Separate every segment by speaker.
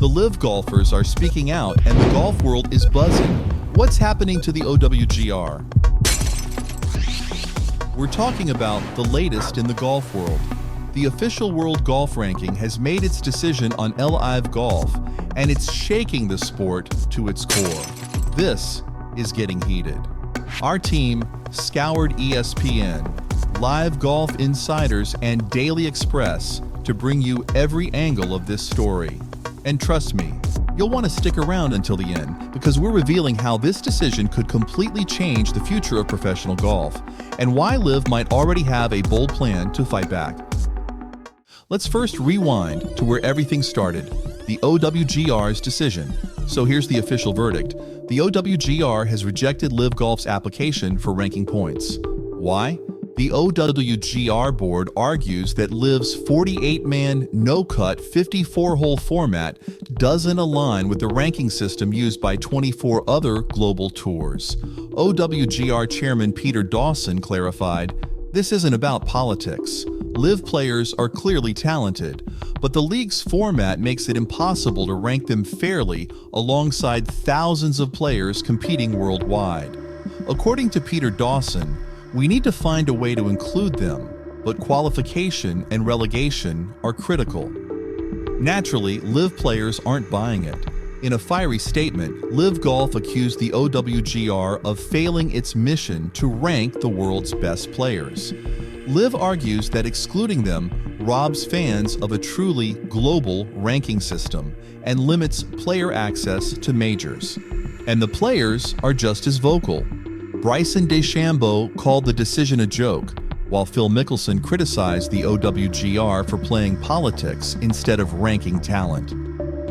Speaker 1: The LIV golfers are speaking out and the golf world is buzzing. What's happening to the OWGR? We're talking about the latest in the golf world. The official world golf ranking has made its decision on LIV Golf, and it's shaking the sport to its core. This is getting heated. Our team scoured ESPN, LIV Golf Insiders, and Daily Express to bring you every angle of this story. And trust me, you'll want to stick around until the end because we're revealing how this decision could completely change the future of professional golf and why LIV might already have a bold plan to fight back. Let's first rewind to where everything started, the OWGR's decision. So here's the official verdict. The OWGR has rejected LIV Golf's application for ranking points. Why? The OWGR board argues that LIV's 48-man, no-cut, 54-hole format doesn't align with the ranking system used by 24 other global tours. OWGR Chairman Peter Dawson clarified, "This isn't about politics. LIV players are clearly talented, but the league's format makes it impossible to rank them fairly alongside thousands of players competing worldwide." According to Peter Dawson, we need to find a way to include them, but qualification and relegation are critical. Naturally, LIV players aren't buying it. In a fiery statement, LIV Golf accused the OWGR of failing its mission to rank the world's best players. LIV argues that excluding them robs fans of a truly global ranking system and limits player access to majors. And the players are just as vocal. Bryson DeChambeau called the decision a joke, while Phil Mickelson criticized the OWGR for playing politics instead of ranking talent.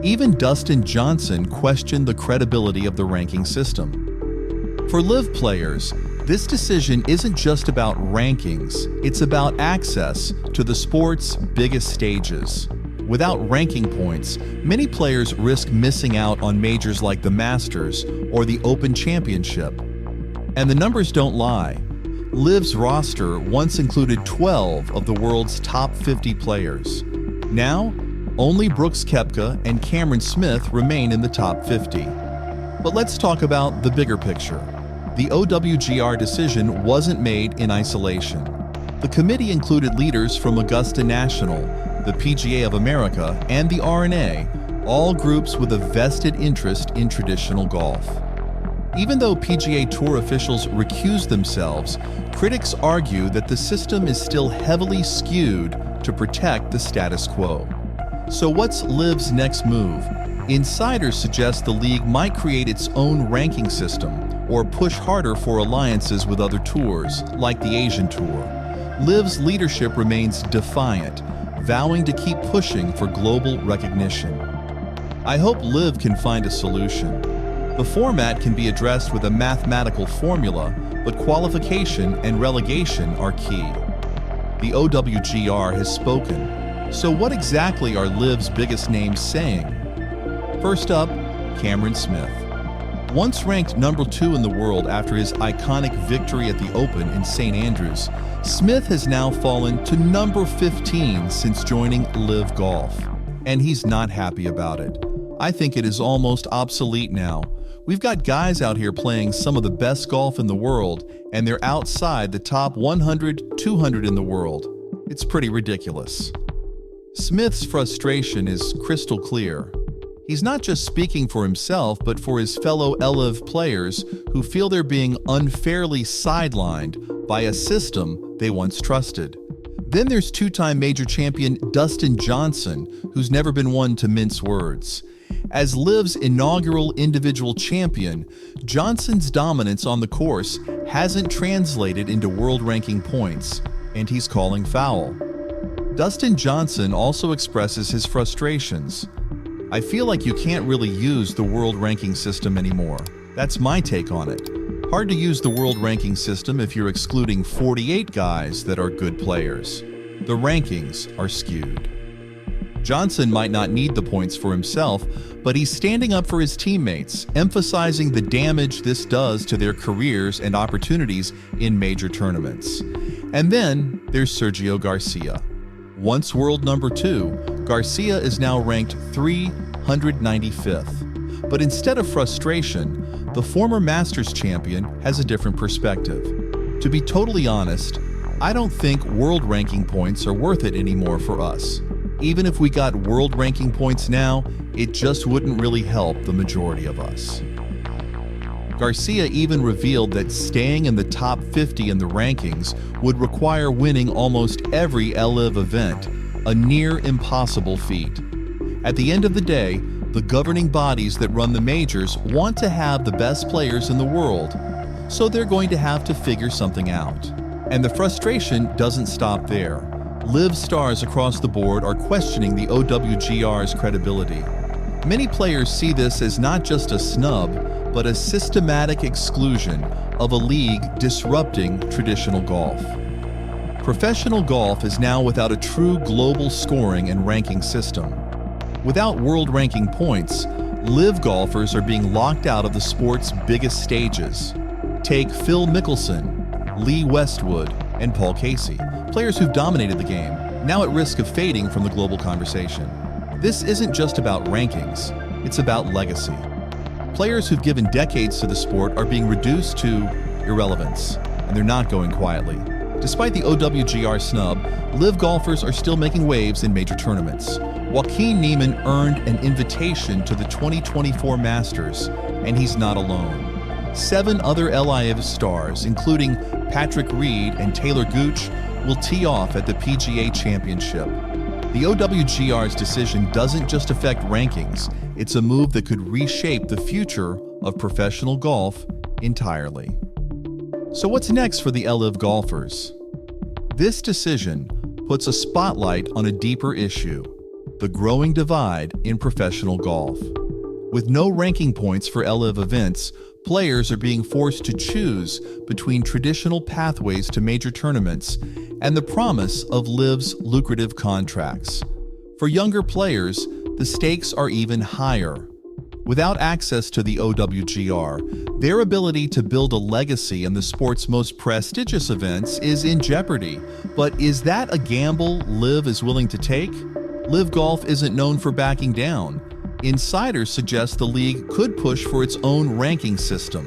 Speaker 1: Even Dustin Johnson questioned the credibility of the ranking system. For LIV players, this decision isn't just about rankings, it's about access to the sport's biggest stages. Without ranking points, many players risk missing out on majors like the Masters or the Open Championship. And the numbers don't lie. LIV's roster once included 12 of the world's top 50 players. Now, only Brooks Koepka and Cameron Smith remain in the top 50. But let's talk about the bigger picture. The OWGR decision wasn't made in isolation. The committee included leaders from Augusta National, the PGA of America, and the R&A, all groups with a vested interest in traditional golf. Even though PGA Tour officials recused themselves, critics argue that the system is still heavily skewed to protect the status quo. So what's LIV's next move? Insiders suggest the league might create its own ranking system or push harder for alliances with other tours, like the Asian Tour. LIV's leadership remains defiant, vowing to keep pushing for global recognition. I hope LIV can find a solution. The format can be addressed with a mathematical formula, but qualification and relegation are key. The OWGR has spoken. So what exactly are LIV's biggest names saying? First up, Cameron Smith. Once ranked number 2 in the world after his iconic victory at the Open in St. Andrews, Smith has now fallen to number 15 since joining LIV Golf. And he's not happy about it. I think it is almost obsolete now. We've got guys out here playing some of the best golf in the world, and they're outside the top 100, 200 in the world. It's pretty ridiculous. Smith's frustration is crystal clear. He's not just speaking for himself, but for his fellow LIV players who feel they're being unfairly sidelined by a system they once trusted. Then there's two-time major champion Dustin Johnson, who's never been one to mince words. As LIV's inaugural individual champion, Johnson's dominance on the course hasn't translated into world ranking points, and he's calling foul. Dustin Johnson also expresses his frustrations. "I feel like you can't really use the world ranking system anymore. That's my take on it. Hard to use the world ranking system if you're excluding 48 guys that are good players. The rankings are skewed." Johnson might not need the points for himself, but he's standing up for his teammates, emphasizing the damage this does to their careers and opportunities in major tournaments. And then there's Sergio Garcia. Once world number 2, Garcia is now ranked 3 195th. But instead of frustration, the former Masters champion has a different perspective. To be totally honest, I don't think world ranking points are worth it anymore for us. Even if we got world ranking points now, it just wouldn't really help the majority of us. Garcia even revealed that staying in the top 50 in the rankings would require winning almost every LIV event, a near impossible feat. At the end of the day, the governing bodies that run the majors want to have the best players in the world, so they're going to have to figure something out. And the frustration doesn't stop there. LIV stars across the board are questioning the OWGR's credibility. Many players see this as not just a snub, but a systematic exclusion of a league disrupting traditional golf. Professional golf is now without a true global scoring and ranking system. Without world ranking points, LIV golfers are being locked out of the sport's biggest stages. Take Phil Mickelson, Lee Westwood, and Paul Casey, players who've dominated the game, now at risk of fading from the global conversation. This isn't just about rankings, it's about legacy. Players who've given decades to the sport are being reduced to irrelevance, and they're not going quietly. Despite the OWGR snub, LIV golfers are still making waves in major tournaments. Joaquin Niemann earned an invitation to the 2024 Masters, and he's not alone. 7 other LIV stars, including Patrick Reed and Taylor Gooch, will tee off at the PGA Championship. The OWGR's decision doesn't just affect rankings, it's a move that could reshape the future of professional golf entirely. So what's next for the LIV golfers? This decision puts a spotlight on a deeper issue, the growing divide in professional golf. With no ranking points for LIV events, players are being forced to choose between traditional pathways to major tournaments and the promise of LIV's lucrative contracts. For younger players, the stakes are even higher. Without access to the OWGR, their ability to build a legacy in the sport's most prestigious events is in jeopardy. But is that a gamble LIV is willing to take? LIV Golf isn't known for backing down. Insiders suggest the league could push for its own ranking system,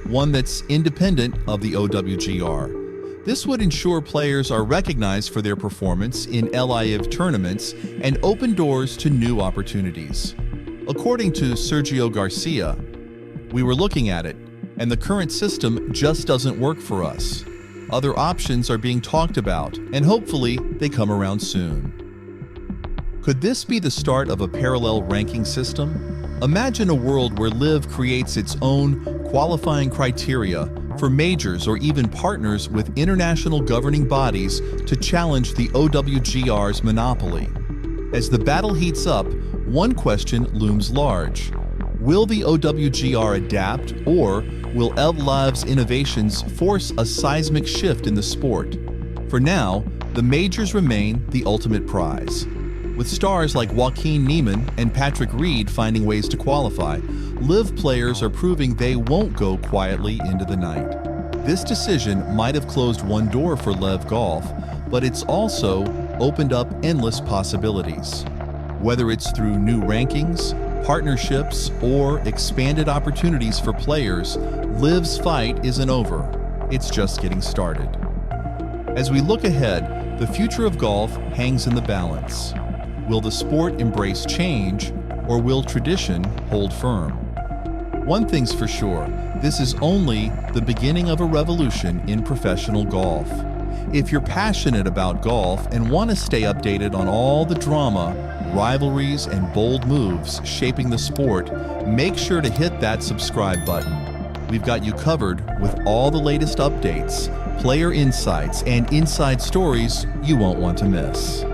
Speaker 1: one that's independent of the OWGR. This would ensure players are recognized for their performance in LIV tournaments and open doors to new opportunities. According to Sergio Garcia, "We were looking at it, and the current system just doesn't work for us. Other options are being talked about, and hopefully they come around soon." Could this be the start of a parallel ranking system? Imagine a world where LIV creates its own qualifying criteria for majors or even partners with international governing bodies to challenge the OWGR's monopoly. As the battle heats up, one question looms large. Will the OWGR adapt, or will LIV's innovations force a seismic shift in the sport? For now, the majors remain the ultimate prize. With stars like Joaquin Niemann and Patrick Reed finding ways to qualify, LIV players are proving they won't go quietly into the night. This decision might have closed one door for LIV Golf, but it's also opened up endless possibilities. Whether it's through new rankings, partnerships, or expanded opportunities for players, LIV's fight isn't over. It's just getting started. As we look ahead, the future of golf hangs in the balance. Will the sport embrace change, or will tradition hold firm? One thing's for sure, this is only the beginning of a revolution in professional golf. If you're passionate about golf and want to stay updated on all the drama, rivalries, and bold moves shaping the sport, make sure to hit that subscribe button. We've got you covered with all the latest updates, player insights, and inside stories you won't want to miss.